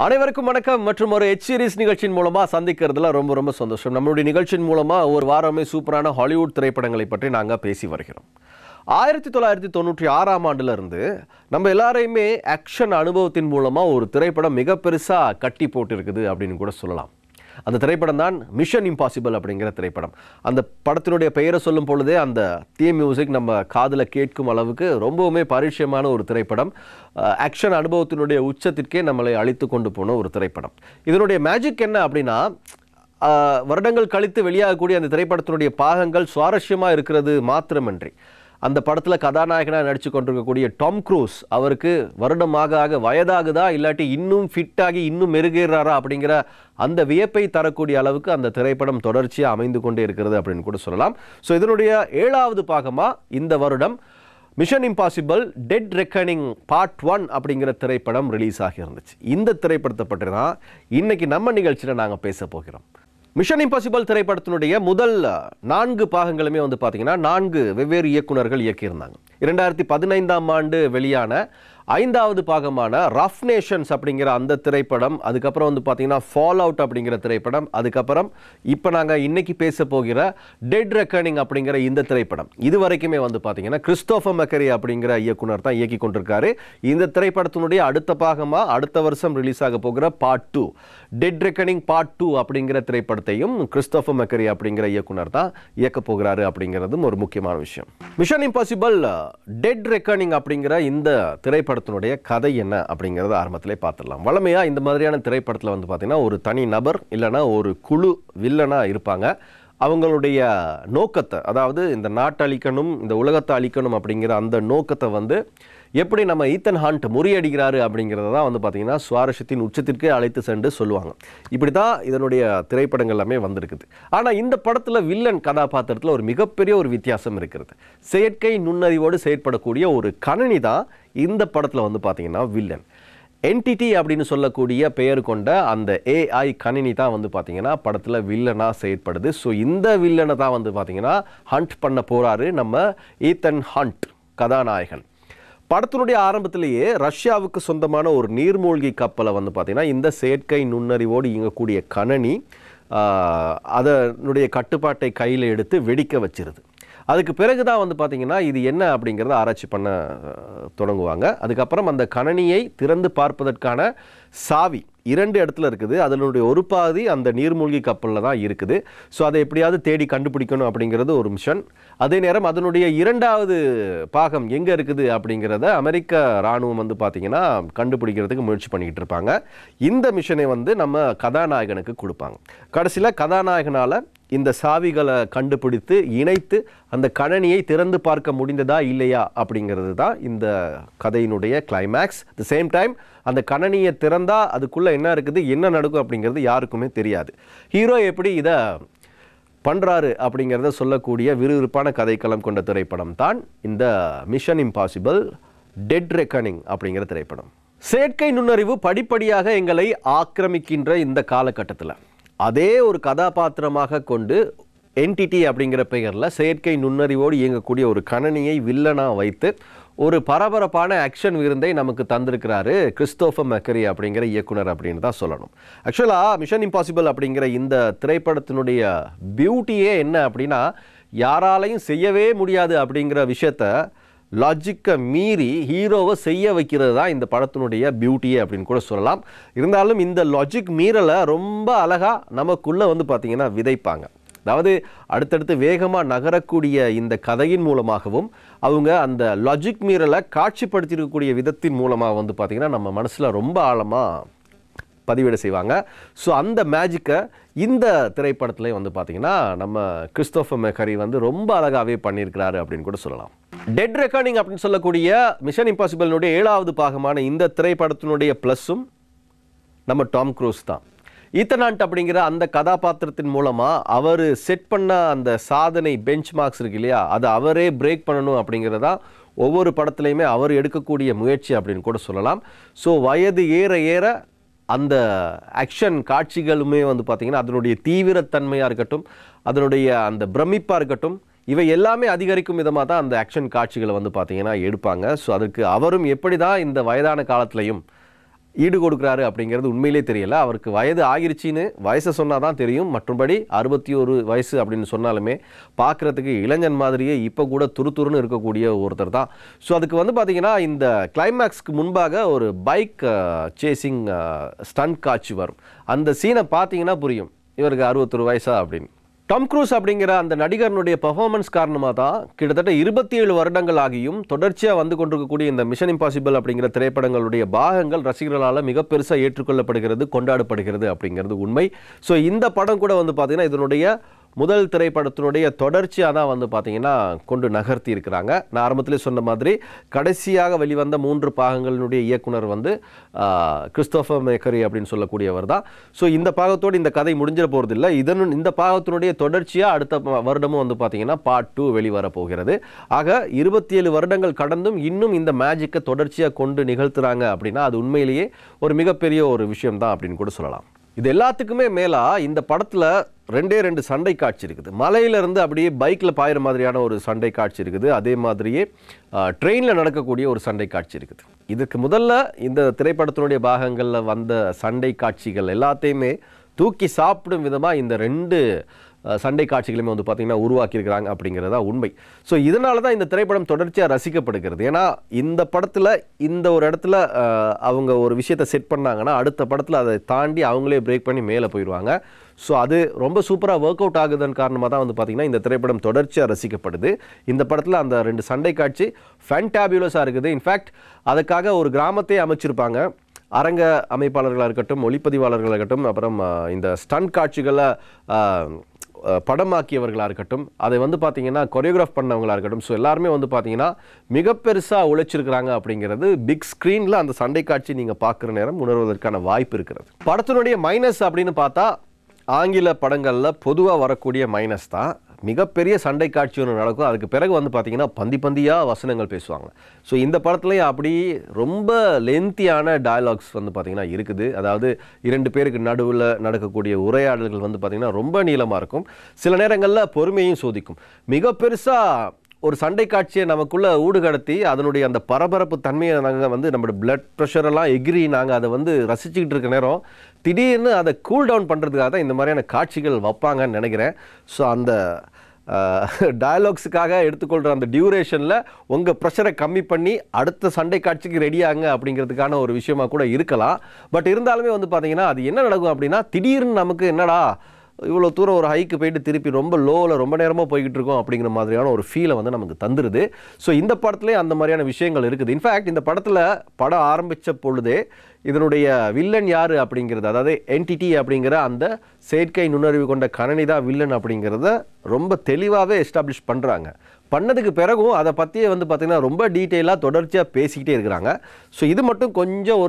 அனைவருக்கும் வணக்கம் மற்றும் ஒரு எச் சீரிஸ் நிகழ்ச்சியின் மூலமா சந்திக்கிறதுல ரொம்ப சந்தோஷம். நம்மளுடைய நிகழ்ச்சியின் மூலமா ஒரு வாரமே சூப்பரான ஹாலிவுட் திரைப்படங்களை பற்றி நாங்க பேசி வருகிறோம். 1996ஆம் ஆண்டுல இருந்து நம்ம எல்லாரையுமே ஆக்ஷன் அனுபவத்தின் மூலமா ஒரு திரைப்படம் மிக பெருசா கட்டி போட்டிருக்குது அப்படின்னு கூட சொல்லலாம். அந்த திரைப்படம் தான் மிஷன் இம்பாசிபிள் அப்படிங்கிற திரைப்படம். அந்த படத்தினுடைய பெயரை சொல்லும் பொழுதே அந்த தீம் மியூசிக் நம்ம காதில் கேட்கும் அளவுக்கு ரொம்பவுமே பரிச்சயமான ஒரு திரைப்படம். ஆக்ஷன் அனுபவத்தினுடைய உச்சத்திற்கே நம்மளை அழைத்து கொண்டு போன ஒரு திரைப்படம். இதனுடைய மேஜிக் என்ன அப்படின்னா, வருடங்கள் கழித்து வெளியாகக்கூடிய அந்த திரைப்படத்தினுடைய பாகங்கள் சுவாரஸ்யமாக இருக்கிறது மாத்திரமன்றி, அந்த படத்தில் கதாநாயகனாக நடித்து கொண்டிருக்கக்கூடிய டாம் க்ரூஸ் அவருக்கு வருடமாக வயதாகுதா இல்லாட்டி இன்னும் ஃபிட்டாகி இன்னும் மெருகேறாரா அப்படிங்கிற அந்த வியப்பை தரக்கூடிய அளவுக்கு அந்த திரைப்படம் தொடர்ச்சியாக அமைந்து கொண்டே இருக்கிறது அப்படின்னு கூட சொல்லலாம். ஸோ இதனுடைய 7வது பாகமாக இந்த வருடம் Mission Impossible Dead Reckoning part 1 அப்படிங்கிற திரைப்படம் ரிலீஸ் ஆகி இருந்துச்சு. இந்த திரைப்படத்தை பற்றி தான் இன்னைக்கு நம்ம நிகழ்ச்சியில் நாங்கள் பேச போகிறோம். மிஷன் இம்பாசிபிள் திரைப்படத்தினுடைய முதல் 4 பாகங்களுமே பார்த்தீங்கன்னா 4 வெவ்வேறு இயக்குனர்கள் இயக்கியிருந்தாங்க. 2015ஆம் ஆண்டு வெளியான 5வது பாகமான ரஃப் நேஷன்ஸ் அப்படிங்கிற அந்த திரைப்படம், அதுக்கப்புறம் பார்த்தீங்கன்னா ஃபால் அவுட் அப்படிங்கிற திரைப்படம், அதுக்கப்புறம் இப்போ நாங்கள் இன்னைக்கு பேச போகிற டெட் ரெக்கனிங் அப்படிங்கிற இந்த திரைப்படம். இது வரைக்குமே பார்த்தீங்கன்னா கிறிஸ்டோபர் மெக்கரி அப்படிங்கிற இயக்குனர் தான் இயக்கி கொண்டிருக்காரு. இந்த திரைப்படத்தினுடைய அடுத்த பாகமாக அடுத்த வருஷம் ரிலீஸ் ஆக போகிற பார்ட் 2 டெட் ரெக்கனிங் பார்ட் 2 அப்படிங்கிற திரைப்படத்தையும் கிறிஸ்டோபர் மெக்கரி அப்படிங்கிற இயக்குனர் தான் இயக்க போகிறாரு அப்படிங்கிறதும் ஒரு முக்கியமான விஷயம். மிஷன் இம்பாசிபிள் டெட் ரெக்கனிங் அப்படிங்கிற இந்த திரைப்படத்தினுடைய கதை என்ன அப்படிங்கிறத ஆரம்பத்திலே பார்த்துடலாம். வழமையா இந்த மாதிரியான திரைப்படத்தில் பார்த்தீங்கன்னா ஒரு தனி நபர் இல்லைன்னா ஒரு குழு வில்லனா இருப்பாங்க. அவங்களுடைய நோக்கத்தை, அதாவது இந்த நாட்டை அழிக்கணும், இந்த உலகத்தை அழிக்கணும் அப்படிங்கிற அந்த நோக்கத்தை எப்படி நம்ம ஈத்தன் ஹண்ட் முறியடிக்கிறாரு அப்படிங்கிறத தான் பார்த்தீங்கன்னா சுவாரஸ்யத்தின் உச்சத்திற்கு அழைத்து சென்று சொல்லுவாங்க. இப்படி தான் இதனுடைய திரைப்படங்கள் எல்லாமே வந்திருக்குது. ஆனால் இந்த படத்தில் வில்லன் கதாபாத்திரத்தில் ஒரு மிகப்பெரிய ஒரு வித்தியாசம் இருக்கிறது. செயற்கை நுண்ணறிவோடு செயற்படக்கூடிய ஒரு கணினி தான் இந்த படத்தில் பார்த்தீங்கன்னா வில்லன். என்டிடி அப்படின்னு சொல்லக்கூடிய பெயர் கொண்ட அந்த ஏஐ கணினி தான் பார்த்தீங்கன்னா படத்தில் வில்லனாக செயற்படுது. ஸோ இந்த வில்லனை தான் பார்த்தீங்கன்னா ஹண்ட் பண்ண போகிறாரு நம்ம ஈத்தன் ஹண்ட் கதாநாயகன். படத்தினுடைய ஆரம்பத்திலேயே ரஷ்யாவுக்கு சொந்தமான ஒரு நீர்மூழ்கி கப்பலை பார்த்தீங்கன்னா இந்த செயற்கை நுண்ணறிவோடு இயங்கக்கூடிய கணினி அதனுடைய கட்டுப்பாட்டை கையில் எடுத்து வெடிக்க வச்சிருது. அதுக்கு பிறகு தான் பார்த்தீங்கன்னா இது என்ன அப்படிங்கிறத ஆராய்ச்சி பண்ண தொடங்குவாங்க. அதுக்கப்புறம் அந்த கணினியை திறந்து பார்ப்பதற்கான சாவி 2 இடத்துல இருக்குது. அதனுடைய ஒரு பாதி அந்த நீர்மூழ்கி கப்பலில் தான் இருக்குது. ஸோ அதை எப்படியாவது தேடி கண்டுபிடிக்கணும் அப்படிங்கிறது ஒரு மிஷன். அதே நேரம் அதனுடைய 2வது பாகம் எங்கே இருக்குது அப்படிங்கிறத அமெரிக்க இராணுவம் பார்த்தீங்கன்னா கண்டுபிடிக்கிறதுக்கு முயற்சி பண்ணிக்கிட்டு இருப்பாங்க. இந்த மிஷனை நம்ம கதாநாயகனுக்கு கொடுப்பாங்க. கடைசியில் கதாநாயகனால் இந்த சாவிகளை கண்டுபிடித்து இணைத்து அந்த கணினியை திறந்து பார்க்க முடிந்ததா இல்லையா அப்படிங்கிறது தான் இந்த கதையினுடைய கிளைமேக்ஸ். தி சேம் டைம் அந்த கணினியை திறந்தா அதுக்குள்ளே என்ன இருக்குது, என்ன நடக்கும் அப்படிங்கிறது யாருக்குமே தெரியாது. ஹீரோ எப்படி இதை பண்ணுறாரு அப்படிங்கிறத சொல்லக்கூடிய விறுவிறுப்பான கதைக்களம் கொண்ட திரைப்படம் தான் இந்த மிஷன் இம்பாசிபிள் டெட் ரெக்கனிங் அப்படிங்கிற திரைப்படம். செயற்கை நுண்ணறிவு படிப்படியாக எங்களை ஆக்கிரமிக்கின்ற இந்த காலகட்டத்தில் அதே ஒரு கதாபாத்திரமாக கொண்டு என்டிடி அப்படிங்கிற பெயரில் செயற்கை நுண்ணறிவோடு இயங்கக்கூடிய ஒரு கணினியை வில்லனாக வைத்து ஒரு பரபரப்பான ஆக்ஷன் விருந்தை நமக்கு தந்திருக்கிறாரு கிறிஸ்டோபர் மெக்கரி அப்படிங்கிற இயக்குனர் அப்படின்னு தான் சொல்லணும். ஆக்சுவலாக மிஷன் இம்பாசிபிள் அப்படிங்கிற இந்த திரைப்படத்தினுடைய பியூட்டியே என்ன அப்படின்னா, யாராலையும் செய்யவே முடியாது அப்படிங்கிற விஷயத்த லாஜிக்கை மீறி ஹீரோவை செய்ய வைக்கிறது தான் இந்த படத்தினுடைய பியூட்டியே அப்படின்னு கூட சொல்லலாம். இருந்தாலும் இந்த லாஜிக் மீறலை ரொம்ப அழகாக நமக்குள்ளே பார்த்தீங்கன்னா விதைப்பாங்க. அதாவது அடுத்தடுத்து வேகமாக நகரக்கூடிய இந்த கதையின் மூலமாகவும் அவங்க அந்த லாஜிக் மீறலை காட்சிப்படுத்தியிருக்கக்கூடிய விதத்தின் மூலமாக பார்த்தீங்கன்னா நம்ம மனசில் ரொம்ப ஆழமாக பதிவிட செய்வாங்க. ஸோ அந்த மேஜிக்கை இந்த திரைப்படத்துலேயும் பார்த்தீங்கன்னா நம்ம கிறிஸ்டோபர் மெக்கரி ரொம்ப அழகாகவே பண்ணியிருக்கிறாரு அப்படின்னு கூட சொல்லலாம். டெட் ரெக்கனிங் அப்படின்னு சொல்லக்கூடிய மிஷன் இம்பாசிபிளினுடைய 7வது பாகமான இந்த திரைப்படத்தினுடைய ப்ளஸ்ஸும் நம்ம டாம் க்ரூஸ் தான். ஈத்தன் ஹண்ட் அப்படிங்கிற அந்த கதாபாத்திரத்தின் மூலமாக அவர் செட் பண்ண அந்த சாதனை பெஞ்ச் மார்க்ஸ் இருக்கு இல்லையா, அதை அவரே பிரேக் பண்ணணும் அப்படிங்கிறதா ஒவ்வொரு படத்துலையுமே அவர் எடுக்கக்கூடிய முயற்சி அப்படின்னு கூட சொல்லலாம். ஸோ வயது ஏற ஏற அந்த ஆக்ஷன் காட்சிகளுமே பார்த்தீங்கன்னா அதனுடைய தீவிரத்தன்மையாக இருக்கட்டும், அதனுடைய அந்த பிரமிப்பாக இருக்கட்டும், இவை எல்லாமே அதிகரிக்கும் விதமாக தான் அந்த ஆக்ஷன் காட்சிகளை பார்த்தீங்கன்னா எடுப்பாங்க. ஸோ அதுக்கு அவரும் எப்படி தான் இந்த வயதான காலத்திலையும் ஈடு கொடுக்குறாரு அப்படிங்கிறது உண்மையிலே தெரியல. அவருக்கு வயது ஆகிருச்சின்னு வயசை சொன்னால் தான் தெரியும். மற்றபடி 61 வயசு அப்படின்னு சொன்னாலுமே பார்க்குறதுக்கு இளைஞன் மாதிரியே இப்போ கூட துருத்துருன்னு இருக்கக்கூடிய ஒருத்தர் தான். ஸோ அதுக்கு வந்து பார்த்தீங்கன்னா இந்த கிளைமேக்ஸ்க்கு முன்பாக ஒரு பைக் சேசிங் ஸ்டண்ட் காட்சி வரும். அந்த சீனை பார்த்தீங்கன்னா புரியும் இவருக்கு 61 வயசா அப்படின்னு. டாம் க்ரூஸ் அப்படிங்கிற அந்த நடிகரனுடைய பெர்ஃபார்மன்ஸ் காரணமாக தான் கிட்டத்தட்ட 27 வருடங்கள் ஆகியும் தொடர்ச்சியாக வந்து கொண்டிருக்கக்கூடிய இந்த மிஷன் இம்பாசிபிள் அப்படிங்கிற திரைப்படங்களுடைய பாகங்கள் ரசிகர்களால் மிக பெருசாக ஏற்றுக்கொள்ளப்படுகிறது, கொண்டாடப்படுகிறது அப்படிங்கிறது உண்மை. ஸோ இந்த படம் கூட வந்து பார்த்தீங்கன்னா இதனுடைய முதல் திரைப்படத்தினுடைய தொடர்ச்சியாக தான் வந்து பார்த்தீங்கன்னா கொண்டு நகர்த்தி இருக்கிறாங்க. நான் ஆரம்பத்திலே சொன்ன மாதிரி கடைசியாக வெளிவந்த 3 பாகங்களினுடைய இயக்குனர் வந்து கிறிஸ்டோபர் மேக்கரி அப்படின்னு சொல்லக்கூடியவர் தான். ஸோ இந்த பாகத்தோடு இந்த கதை முடிஞ்சிட போகிறதில்லை. இந்த பாகத்தினுடைய தொடர்ச்சியாக அடுத்த வருடமும் வந்து பார்த்தீங்கன்னா பார்ட் 2 வெளிவர போகிறது. ஆக 27 வருடங்கள் கடந்தும் இன்னும் இந்த மேஜிக்கை தொடர்ச்சியாக கொண்டு நிகழ்த்துறாங்க அப்படின்னா அது உண்மையிலேயே ஒரு மிகப்பெரிய ஒரு விஷயம் தான் அப்படின்னு கூட சொல்லலாம். இது எல்லாத்துக்குமே மேலா இந்த படத்தில் 2 சண்டை காட்சி இருக்குது. மலையிலிருந்து அப்படியே பைக்கில் பாயிற மாதிரியான ஒரு சண்டை காட்சி இருக்குது. அதே மாதிரியே ட்ரெயினில் நடக்கக்கூடிய ஒரு சண்டை காட்சி இருக்குது. இதுக்கு முதல்ல இந்த திரைப்படத்தினுடைய பாகங்களில் வந்த சண்டை காட்சிகள் எல்லாத்தையுமே தூக்கி சாப்பிடும் விதமாக இந்த 2 சண்டை காட்சிகளுமே வந்து பார்த்திங்கன்னா உருவாக்கியிருக்கிறாங்க அப்படிங்கிறதா உண்மை. ஸோ இதனால தான் இந்த திரைப்படம் தொடர்ச்சியாக ரசிக்கப்படுகிறது. ஏன்னா இந்த படத்தில் இந்த ஒரு இடத்துல அவங்க ஒரு விஷயத்தை செட் பண்ணாங்கன்னா அடுத்த படத்தில் அதை தாண்டி அவங்களே பிரேக் பண்ணி மேலே போயிடுவாங்க. ஸோ அது ரொம்ப சூப்பராக ஒர்க் அவுட் ஆகுதுன்னு காரணமாக தான் வந்து பார்த்திங்கன்னா இந்த திரைப்படம் தொடர்ச்சியாக ரசிக்கப்படுது. இந்த படத்தில் அந்த 2 சண்டை காட்சி ஃபேன்டாபியூலஸாக இருக்குது. இன்ஃபேக்ட் அதுக்காக ஒரு கிராமத்தையே அமைச்சிருப்பாங்க. அரங்க அமைப்பாளர்களாக இருக்கட்டும், ஒளிப்பதிவாளர்களாக இருக்கட்டும், அப்புறம் இந்த ஸ்டண்ட் காட்சிகளை படமாக்கியவர்களாக இருக்கட்டும், அதை வந்து பார்த்தீங்கன்னா கொரியோகிராஃப் பண்ணவங்களாக இருக்கட்டும், ஸோ எல்லாருமே வந்து பார்த்தீங்கன்னா மிக பெருசாக உழைச்சிருக்கிறாங்க அப்படிங்கிறது பிக் ஸ்க்ரீனில் அந்த சண்டை காட்சி நீங்கள் பார்க்குற நேரம் உணர்வதற்கான வாய்ப்பு இருக்கிறது. படத்தினுடைய மைனஸ் அப்படின்னு பார்த்தா ஆங்கில படங்களில் பொதுவாக வரக்கூடிய மைனஸ் தான். மிகப்பெரிய சண்டை காட்சி ஒன்று நடக்கும். அதுக்கு பிறகு வந்து பார்த்தீங்கன்னா பந்தியாக வசனங்கள் பேசுவாங்க. ஸோ இந்த படத்துலையும் அப்படி ரொம்ப லென்த்தியான டயலாக்ஸ் வந்து பார்த்திங்கன்னா இருக்குது. அதாவது 2 பேருக்கு நடுவில் நடக்கக்கூடிய உரையாடல்கள் வந்து பார்த்திங்கன்னா ரொம்ப நீளமாக இருக்கும். சில நேரங்களில் பொறுமையும் சோதிக்கும். மிக பெருசாக ஒரு சண்டை காட்சியை நமக்குள்ளே ஊடுகடத்தி அதனுடைய அந்த பரபரப்பு தன்மையை நாங்கள் வந்து நம்மளோட பிளட் ப்ரெஷரெல்லாம் எகிரி நாங்கள் அதை வந்து ரசிச்சுக்கிட்டு இருக்க நேரம் திடீர்னு அதை கூல் டவுன் பண்ணுறதுக்காக தான் இந்த மாதிரியான காட்சிகள் வைப்பாங்கன்னு நினைக்கிறேன். ஸோ அந்த டயலாக்ஸுக்காக எடுத்துக்கொள்கிற அந்த டியூரேஷனில் உங்கள் ப்ரெஷரை கம்மி பண்ணி அடுத்த சண்டை காட்சிக்கு ரெடியாங்க அப்படிங்கிறதுக்கான ஒரு விஷயமாக கூட இருக்கலாம். பட் இருந்தாலுமே வந்து பார்த்திங்கன்னா அது என்ன நடக்கும் அப்படின்னா திடீர்னு நமக்கு என்னடா இவ்வளோ தூரம் ஒரு ஹைக்கு போயிட்டு திருப்பி ரொம்ப லோவில் ரொம்ப நேரமாக போய்கிட்டு இருக்கோம் அப்படிங்கிற மாதிரியான ஒரு ஃபீலை வந்து நமக்கு தந்துடுது. ஸோ இந்த படத்துலேயே அந்த மாதிரியான விஷயங்கள் இருக்குது. இன்ஃபேக்ட் இந்த படம் ஆரம்பித்த பொழுதே இதனுடைய வில்லன் யார் அப்படிங்கிறது, அதாவது என்டிடி அப்படிங்கிற அந்த செயற்கை நுண்ணறிவு கொண்ட கணனி தான் வில்லன் அப்படிங்கிறத ரொம்ப தெளிவாகவே எஸ்டாப்ளிஷ் பண்ணுறாங்க. பண்ணதுக்கு பிறகும் அதை பற்றியே வந்து பார்த்திங்கன்னா ரொம்ப டீட்டெயிலாக தொடர்ச்சியாக பேசிக்கிட்டே இருக்கிறாங்க. ஸோ இது மட்டும் கொஞ்சம்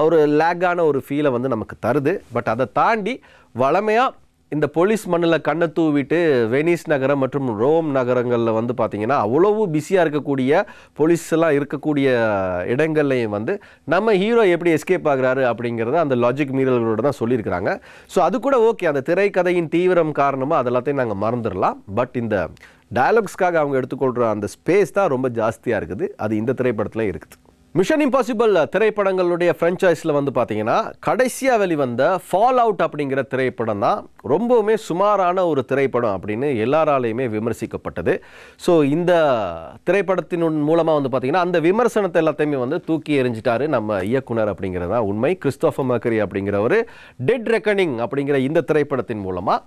ஒரு லேக்கான ஒரு ஃபீலை வந்து நமக்கு தருது. பட் அதை தாண்டி வளமையாக இந்த போலீஸ் மண்ணில் கண்ணை தூவிட்டு வெனிஸ் நகரம் மற்றும் ரோம் நகரங்களில் வந்து பார்த்திங்கன்னா அவ்வளவு பிஸியாக இருக்கக்கூடிய போலீஸ் எல்லாம் இருக்கக்கூடிய இடங்கள்லையும் வந்து நம்ம ஹீரோ எப்படி எஸ்கேப் ஆகுறாரு அப்படிங்கிறத அந்த லாஜிக் மீறல்களோடு தான் சொல்லியிருக்கிறாங்க. ஸோ அது கூட ஓகே, அந்த திரைக்கதையின் தீவிரம் காரணமாக அதெல்லாத்தையும் நாங்கள் மறந்துடலாம். பட் இந்த டயலாக்ஸ்க்காக அவங்க எடுத்துக்கொள்கிற அந்த ஸ்பேஸ் தான் ரொம்ப ஜாஸ்தியாக இருக்குது. அது இந்த திரைப்படத்தில் இருக்குது. மிஷன் இம்பாசிபிள் திரைப்படங்களுடைய ஃப்ரான்ச்சைஸில் வந்து பார்த்தீங்கன்னா கடைசியாக வெளிவந்த ஃபால் அவுட் அப்படிங்கிற திரைப்படம் தான் ரொம்பவுமே சுமாரான ஒரு திரைப்படம் அப்படின்னு எல்லாராலையுமே விமர்சிக்கப்பட்டது. ஸோ இந்த திரைப்படத்தின் மூலமாக வந்து பார்த்தீங்கன்னா அந்த விமர்சனத்தை எல்லாத்தையுமே வந்து தூக்கி எறிஞ்சிட்டாரு நம்ம இயக்குனர் அப்படிங்கிறது தான் உண்மை. கிறிஸ்டோபர் மேக்கரி அப்படிங்கிற ஒரு டெட் ரெக்கனிங் அப்படிங்கிற இந்த திரைப்படத்தின் மூலமாக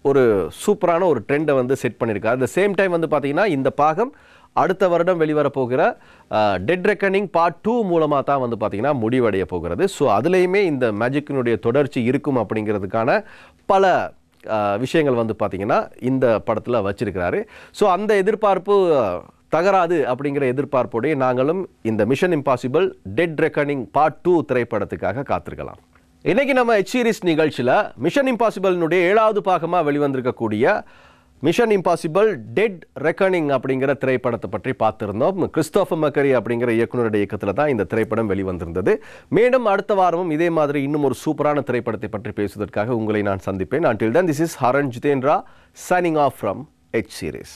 ஒரு சூப்பரான ஒரு ட்ரெண்டை வந்து செட் பண்ணியிருக்காரு. அட் த சேம் டைம் வந்து பார்த்தீங்கன்னா இந்த பாகம் அடுத்த வருடம் வெளிவரப்போகிற டெட் ரெக்கனிங் பார்ட் 2 மூலமாக தான் வந்து பார்த்திங்கன்னா முடிவடைய போகிறது. ஸோ அதுலேயுமே இந்த மேஜிக்கினுடைய தொடர்ச்சி இருக்கும் அப்படிங்கிறதுக்கான பல விஷயங்கள் வந்து பார்த்திங்கன்னா இந்த படத்தில் வச்சிருக்கிறாரு. ஸோ அந்த எதிர்பார்ப்பு தகராது அப்படிங்கிற எதிர்பார்ப்போடைய நாங்களும் இந்த Mission Impossible Dead Reckoning part 2 திரைப்படத்துக்காக காத்திருக்கலாம். இன்றைக்கி நம்ம எச் சீரிஸ் நிகழ்ச்சியில் மிஷன் இம்பாசிபிள்னுடைய 7வது பாகமாக வெளிவந்திருக்கக்கூடிய மிஷன் இம்பாசிபிள் டெட் ரெக்கனிங் அப்படிங்கிற திரைப்படத்தை பற்றி பார்த்துருந்தோம். கிறிஸ்டோபர் மேக்கரி அப்படிங்கிற இயக்குனருடைய இயக்கத்தில் தான் இந்த திரைப்படம் வெளிவந்திருந்தது. மேலும் அடுத்த வாரமும் இதே மாதிரி இன்னும் ஒரு சூப்பரான திரைப்படத்தை பற்றி பேசுவதற்காக உங்களை நான் சந்திப்பேன். Until then, this is Haran Jitendra signing off from H Series.